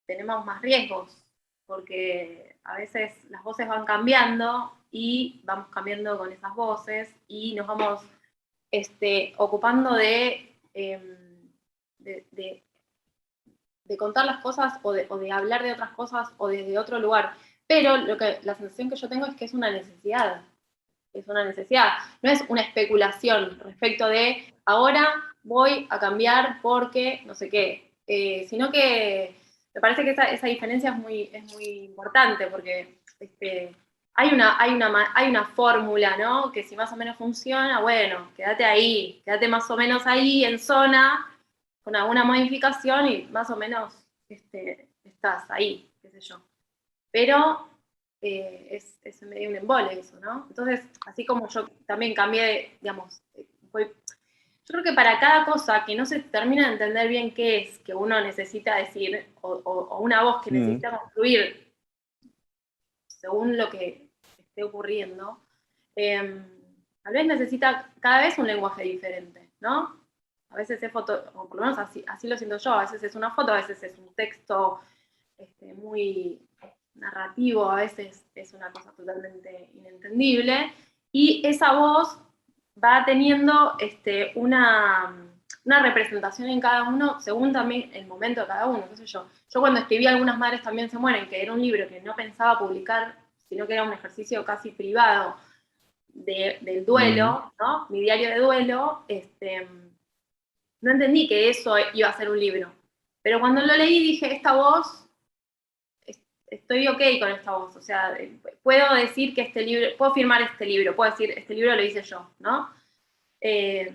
tenemos más riesgos, porque a veces las voces van cambiando y vamos cambiando con esas voces y nos vamos ocupando de, de contar las cosas o de hablar de otras cosas o desde otro lugar. Pero la sensación que yo tengo es que es una necesidad. Es una necesidad. No es una especulación respecto de ahora voy a cambiar porque no sé qué. Sino que me parece que esa diferencia es muy importante porque hay una fórmula, ¿no? Que si más o menos funciona, bueno, quédate más o menos ahí en zona con alguna modificación y más o menos estás ahí, qué sé yo. Pero es medio un embole eso, ¿no? Entonces, así como yo también cambié, digamos, yo creo que para cada cosa que no se termina de entender bien qué es que uno necesita decir, o una voz que Mm. necesita construir según lo que esté ocurriendo, tal vez necesita cada vez un lenguaje diferente, ¿no? A veces es foto, o por lo menos así lo siento yo, a veces es una foto, a veces es un texto muy narrativo, a veces es una cosa totalmente inentendible, y esa voz va teniendo una representación en cada uno según también el momento de cada uno, qué sé yo. Yo cuando escribí Algunas madres también se mueren, que era un libro que no pensaba publicar, sino que era un ejercicio casi privado del Mm. duelo, ¿no? Mi diario de duelo, no entendí que eso iba a ser un libro. Pero cuando lo leí dije, esta voz estoy ok con esta voz, o sea, puedo decir que este libro, puedo firmar este libro, puedo decir, este libro lo hice yo, ¿no? Eh,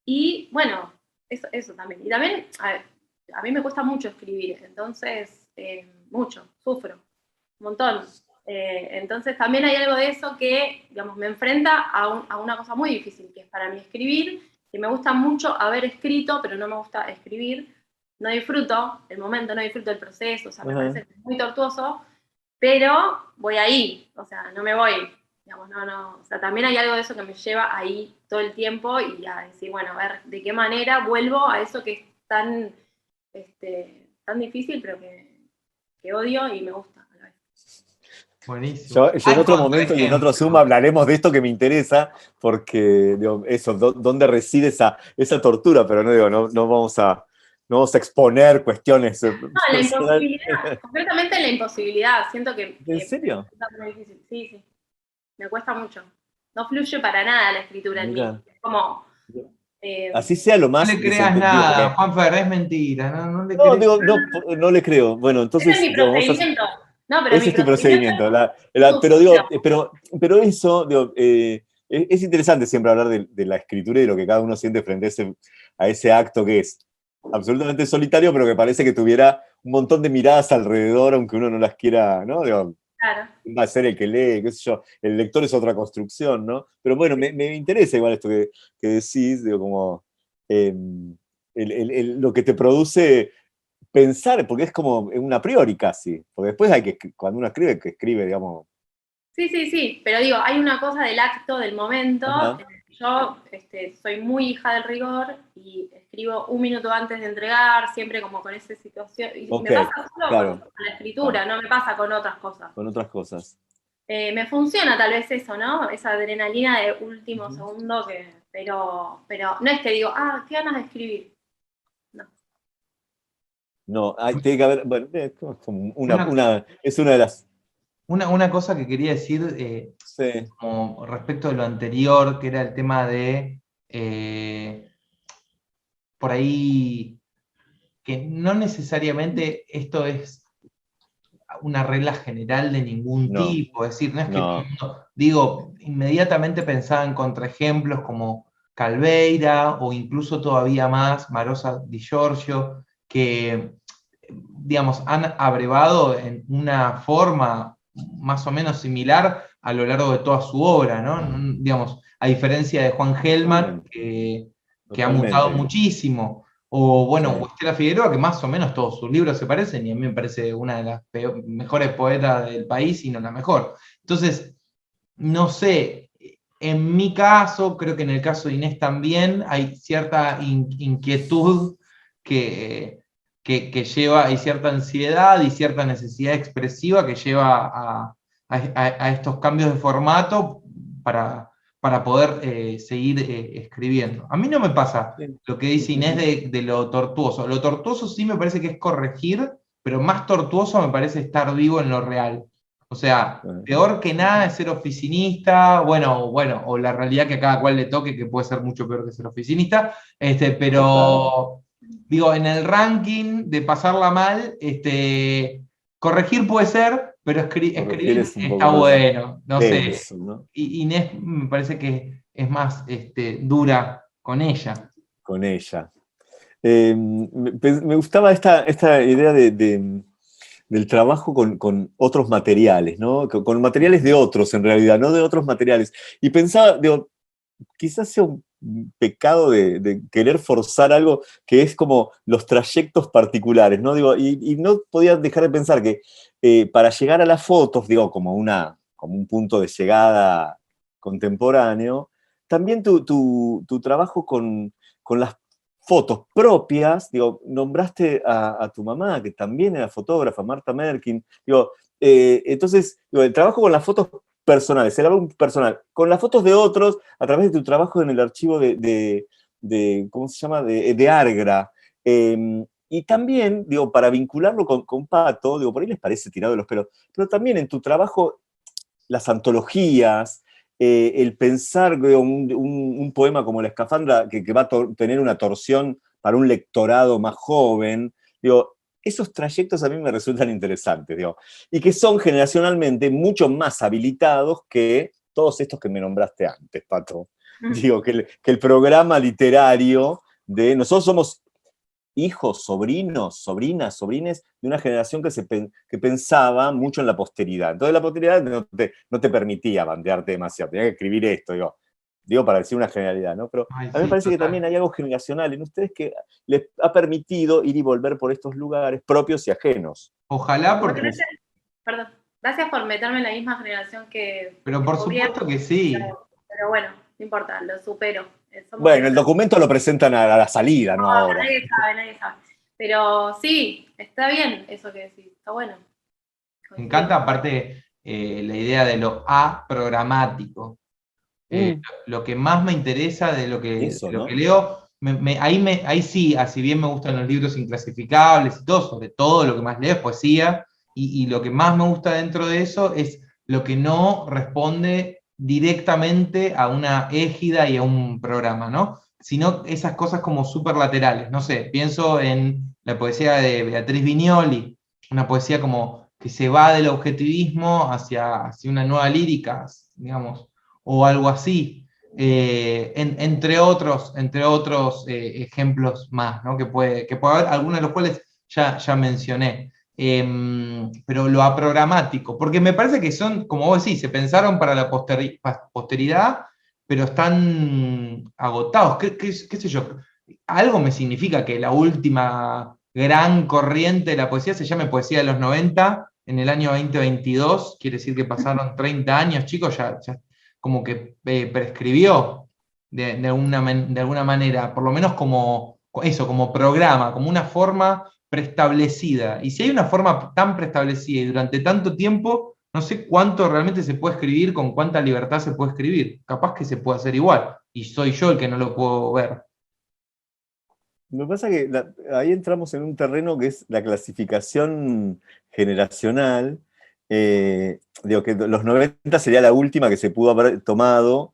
y bueno, eso también. Y también, a mí me cuesta mucho escribir, entonces, mucho, sufro, un montón. Entonces también hay algo de eso que, digamos, me enfrenta a una cosa muy difícil, que es para mí escribir, que me gusta mucho haber escrito, pero no me gusta escribir, no disfruto el momento, no disfruto el proceso, o sea, me Ajá. parece muy tortuoso, pero voy ahí, o sea, no me voy, digamos, no, o sea, también hay algo de eso que me lleva ahí todo el tiempo y a decir, bueno, a ver, de qué manera vuelvo a eso que es tan, tan difícil, pero que odio y me gusta a la vez. Buenísimo. Yo en otro iPhone, por momento y en otro Zoom ejemplo. hablaremos de esto que me interesa, porque digo, eso, dónde reside esa tortura, pero no digo, no vamos a, no vamos a exponer cuestiones No, la personales. imposibilidad, completamente la imposibilidad, siento ¿En que me serio? resulta muy difícil, sí, sí, me cuesta mucho. No fluye para nada la escritura en mí, Mira, es como... eh, así sea lo No le más creas desentendido, nada, porque Juanfer, es mentira, no le no, creas. digo, no le creo. Bueno, ese es entonces, mi digo, vamos a, procedimiento. No, pero ese mi es tu procedimiento procedimiento. es Pero sucio, digo, digamos. pero eso, digo, es interesante siempre hablar de la escritura y de lo que cada uno siente frente a ese acto que es absolutamente solitario, pero que parece que tuviera un montón de miradas alrededor, aunque uno no las quiera, ¿no? Digo, Claro. va a ser el que lee, qué sé yo, el lector es otra construcción, ¿no? Pero bueno, me interesa igual esto que decís, digo, como eh, lo que te produce pensar, porque es como un a priori casi, porque después hay que, cuando uno escribe, que escribe, digamos, Sí, sí, sí, pero digo, hay una cosa del acto, del momento. ajá, Yo soy muy hija del rigor y escribo un minuto antes de entregar, siempre como con esa situación. Y ok, me pasa solo con claro, la escritura, claro, no me pasa con otras cosas. con otras cosas. Me funciona tal vez eso, ¿no? Esa adrenalina de último Ujú. segundo, pero no es que digo, ah, qué ganas de escribir. No. No, tiene que haber, bueno, es como Una, es una de las, una cosa que quería decir sí, como respecto de lo anterior, que era el tema de por ahí que no necesariamente esto es una regla general de ningún no, tipo, es decir, no es que todo el no, mundo, digo, inmediatamente pensaba en contraejemplos como Calveira o incluso todavía más Marosa Di Giorgio, que, digamos, han abrevado en una forma más o menos similar a lo largo de toda su obra, ¿no? Digamos, a diferencia de Juan Gelman, totalmente, que ha mutado totalmente, muchísimo, o bueno, sí. Estela Figueroa, que más o menos todos sus libros se parecen, y a mí me parece una de las mejores poetas del país, y no la mejor. Entonces, no sé, en mi caso, creo que en el caso de Inés también, hay cierta inquietud que, que lleva, y cierta ansiedad y cierta necesidad expresiva que lleva a estos cambios de formato para poder seguir escribiendo. A mí no me pasa Sí. lo que dice Inés Ujú. de lo tortuoso. Lo tortuoso sí me parece que es corregir, pero más tortuoso me parece estar vivo en lo real. O sea, Bueno, peor que nada es ser oficinista, bueno, o la realidad que a cada cual le toque, que puede ser mucho peor que ser oficinista, total. pero digo, en el ranking de pasarla mal, corregir puede ser, pero Corregir escribir es un está poco más bueno, no sé. denso, ¿no? Inés me parece que es más dura con ella. Con ella. Me gustaba esta idea del trabajo con otros materiales, ¿no? Con materiales de otros, en realidad, no de otros materiales. Y pensaba, digo, quizás sea un pecado de querer forzar algo que es como los trayectos particulares, ¿no? Digo, y no podía dejar de pensar que para llegar a las fotos, digo, como un punto de llegada contemporáneo, también tu trabajo con las fotos propias, digo, nombraste a tu mamá, que también era fotógrafa, Marta Merkin, digo, entonces, digo, el trabajo con las fotos personales, el álbum personal, con las fotos de otros, a través de tu trabajo en el archivo ¿cómo se llama?, de Argra. Y también, digo, para vincularlo con Pato, digo, por ahí les parece tirado de los pelos, pero también en tu trabajo, las antologías, el pensar digo, un poema como La Escafandra, que va a tener una torsión para un lectorado más joven, digo, esos trayectos a mí me resultan interesantes, digo, y que son generacionalmente mucho más habilitados que todos estos que me nombraste antes, Pato. Digo, que el programa literario de... Nosotros somos hijos, sobrinos, sobrinas, sobrines de una generación que pensaba mucho en la posteridad. Entonces la posteridad no te permitía bandearte demasiado, tenías que escribir esto, digo. digo para decir una generalidad, ¿no? Pero Ay, a mí me sí, parece que total. también hay algo generacional en ustedes que les ha permitido ir y volver por estos lugares propios y ajenos. Ojalá Bueno, porque, gracias, perdón, gracias por meterme en la misma generación pero que por descubrí, supuesto que sí. pero bueno, no importa, lo supero. Somos Bueno, el esta. documento lo presentan a la salida, no No, ahora. nadie sabe, nadie sabe. Pero sí, está bien eso que decís, está bueno. Me Coincido. encanta aparte la idea de lo aprogramático. Eh, Mm, lo que más me interesa de eso, lo que ¿no? leo, ahí sí, así bien me gustan los libros inclasificables y todo, sobre todo lo que más leo es poesía, y lo que más me gusta dentro de eso es lo que no responde directamente a una égida y a un programa, ¿no? Sino esas cosas como superlaterales. No sé, pienso en la poesía de Beatriz Viñoli, una poesía como que se va del objetivismo hacia una nueva lírica, digamos, o algo así, entre otros ejemplos más, ¿no? Que puede haber, algunos de los cuales ya mencioné. Pero lo aprogramático, porque me parece que son, como vos decís, se pensaron para la posteridad, pero están agotados. ¿Qué sé yo? Algo me significa que la última gran corriente de la poesía se llame Poesía de los 90 en el año 2022, quiere decir que pasaron 30 años, chicos, ya como que prescribió de alguna manera, por lo menos como eso, como programa, como una forma preestablecida. Y si hay una forma tan preestablecida y durante tanto tiempo, no sé cuánto realmente se puede escribir, con cuánta libertad se puede escribir. Capaz que se puede hacer igual, y soy yo el que no lo puedo ver. Me pasa que ahí entramos en un terreno que es la clasificación generacional. Digo que los 90 sería la última que se pudo haber tomado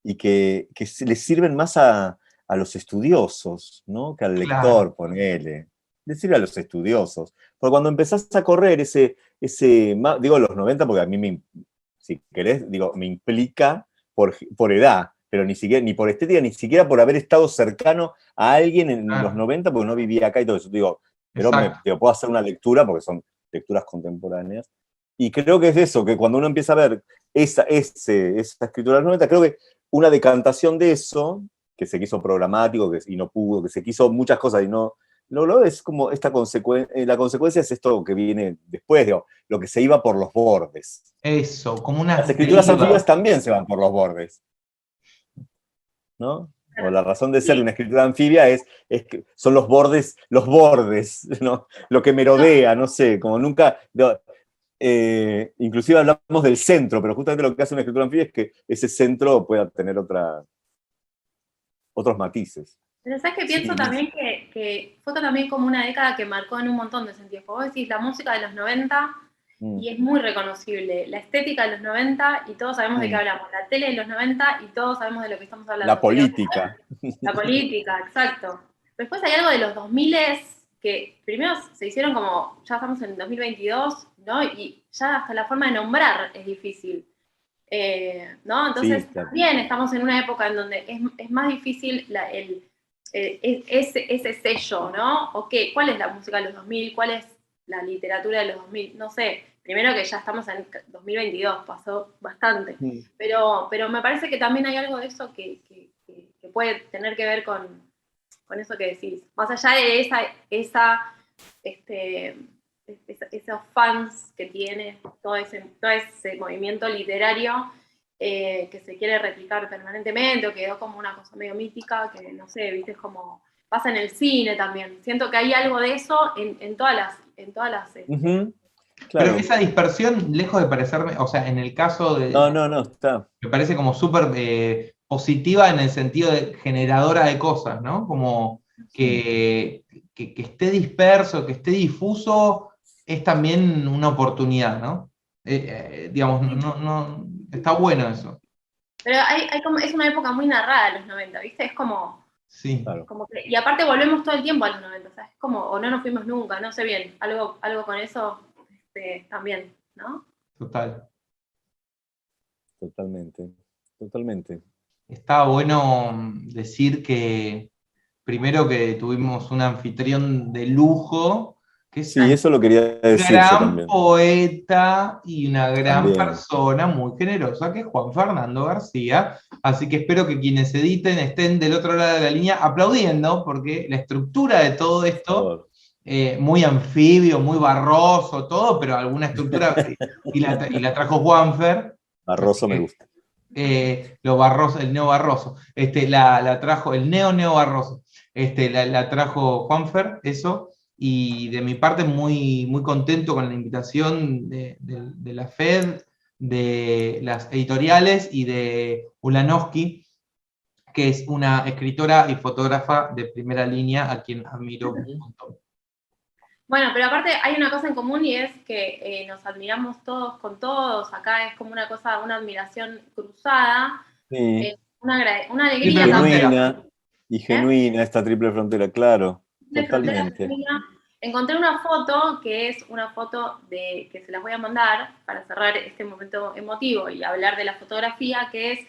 y que le sirven más a los estudiosos, ¿no? Que al Claro, lector, ponele. Le sirve a los estudiosos. Porque cuando empezás a correr digo los 90 porque a mí, si querés, digo, me implica por edad, pero ni siquiera, ni por estética, ni siquiera por haber estado cercano a alguien en los claro, claro, 90 porque no vivía acá y todo eso. Digo, pero exacto. digo, puedo hacer una lectura porque son lecturas contemporáneas. Y creo que es eso, que cuando uno empieza a ver esa escritura de los 90, creo que una decantación de eso, que se quiso programático y no pudo, que se quiso muchas cosas y no logró, es como la consecuencia es esto que viene después, digo, lo que se iba por los bordes. Eso, como Las unas escrituras anfibias derivas. también se van por los bordes, ¿no? O la razón de ser de Sí, una escritura anfibia es que son los bordes, ¿no? Lo que merodea, no sé, como nunca. No, inclusive hablamos del centro, pero justamente lo que hace una escritura anfibia es que ese centro pueda tener otros matices. pero sabes que Sí, pienso Liz. también que fue también como una década que marcó en un montón de sentidos. Como vos decís, la música de los 90 Mm, y es muy reconocible. La estética de los 90 y todos sabemos de qué mm. hablamos. La tele de los 90 y todos sabemos de lo que estamos La hablando. Pero política. la política, exacto. Después hay algo de los 2000 que primero se hicieron como, ya estamos en 2022, ¿no? Y ya hasta la forma de nombrar es difícil. ¿No? Sí, Entonces también estamos en una época en donde es más difícil ese sello, ¿no? Ok, ¿cuál es la música de los 2000? ¿Cuál es la literatura de los 2000? No sé, primero que ya estamos en 2022, pasó bastante, mm. pero me parece que también hay algo de eso que puede tener que ver con eso que decís, más allá de este, esos fans que tiene todo ese movimiento literario que se quiere replicar permanentemente o quedó como una cosa medio mítica, que no sé, viste, es como pasa en el cine también. Siento que hay algo de eso en todas las Ujú, Pero claro. esa dispersión, lejos de parecerme, o sea, en el caso No, de, no, no, está. me parece como súper positiva en el sentido de generadora de cosas, ¿no? Como Mm. que esté disperso, que esté difuso, es también una oportunidad, ¿no? Digamos, está bueno eso. Pero es una época muy narrada los 90, ¿viste? Es como, Sí, Claro. y aparte volvemos todo el tiempo a los 90, o sea, es como, o no nos fuimos nunca, no sé bien, algo con eso también, ¿no? total. Totalmente. Totalmente. Está bueno decir que primero que tuvimos un anfitrión de lujo que es Sí, eso lo quería decir yo gran también. poeta y una gran También. persona muy generosa, que es Juan Fernando García. Así que espero que quienes editen estén del otro lado de la línea aplaudiendo, porque la estructura de todo esto, muy anfibio, muy barroso, todo, pero alguna estructura, y la trajo Juanfer. Barroso me gusta. Lo barroso, el neo barroso, la trajo, el neo barroso, la trajo Juanfer, eso, y de mi parte muy, muy contento con la invitación de la FED, de las editoriales y de Ulanowski, que es una escritora y fotógrafa de primera línea a quien admiro un montón. Bueno, pero aparte hay una cosa en común y es que nos admiramos todos con todos, acá es como una cosa, una admiración cruzada, Sí. una alegría Triple también. Genuina y genuina esta triple frontera, claro, De frontera totalmente. argentina. Encontré una foto que es una foto de que se las voy a mandar para cerrar este momento emotivo y hablar de la fotografía, que es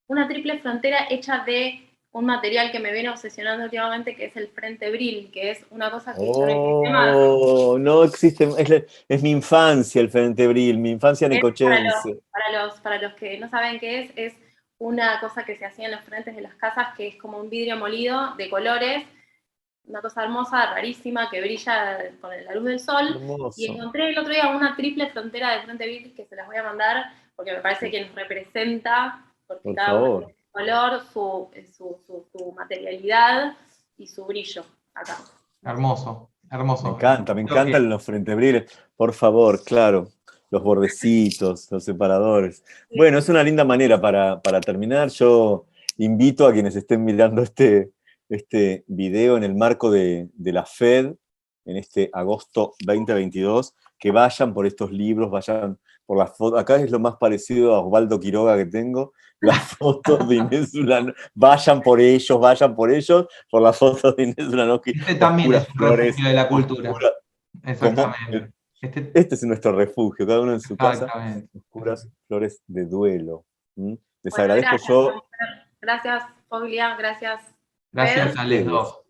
una triple frontera hecha de un material que me viene obsesionando últimamente, que es el frente bril, que es una cosa que ya no existe más. Oh, no existe, es mi infancia el Frente Bril, mi infancia Es necochense. para los que no saben qué es una cosa que se hacía en los frentes de las casas, que es como un vidrio molido de colores, una cosa hermosa, rarísima, que brilla con la luz del sol. Hermoso. Y encontré el otro día una triple frontera de Frente Bril que se las voy a mandar porque me parece que nos representa, porque Por cada uno favor. tiene su color, su materialidad y su brillo acá. Hermoso, hermoso. Me encantan los Frente Briles. Por favor, claro, los bordecitos, los separadores. Sí. Bueno, es una linda manera para terminar. Yo invito a quienes estén mirando este video en el marco de la FED, en este agosto 2022, que vayan por estos libros, vayan por las fotos. Acá es lo más parecido a Osvaldo Quiroga que tengo, las fotos de Inés Ulanowski. Vayan por ellos, por las fotos de Inés Ulanowski. También Oscuras es un flores, refugio de la cultura. oscuras. ¿Cómo? Exactamente. Este es nuestro refugio, cada uno en su casa. Exactamente. Oscuras flores de duelo. Les Bueno, agradezco gracias, yo. gracias, Foglia, gracias, Gracias Fed. a los dos.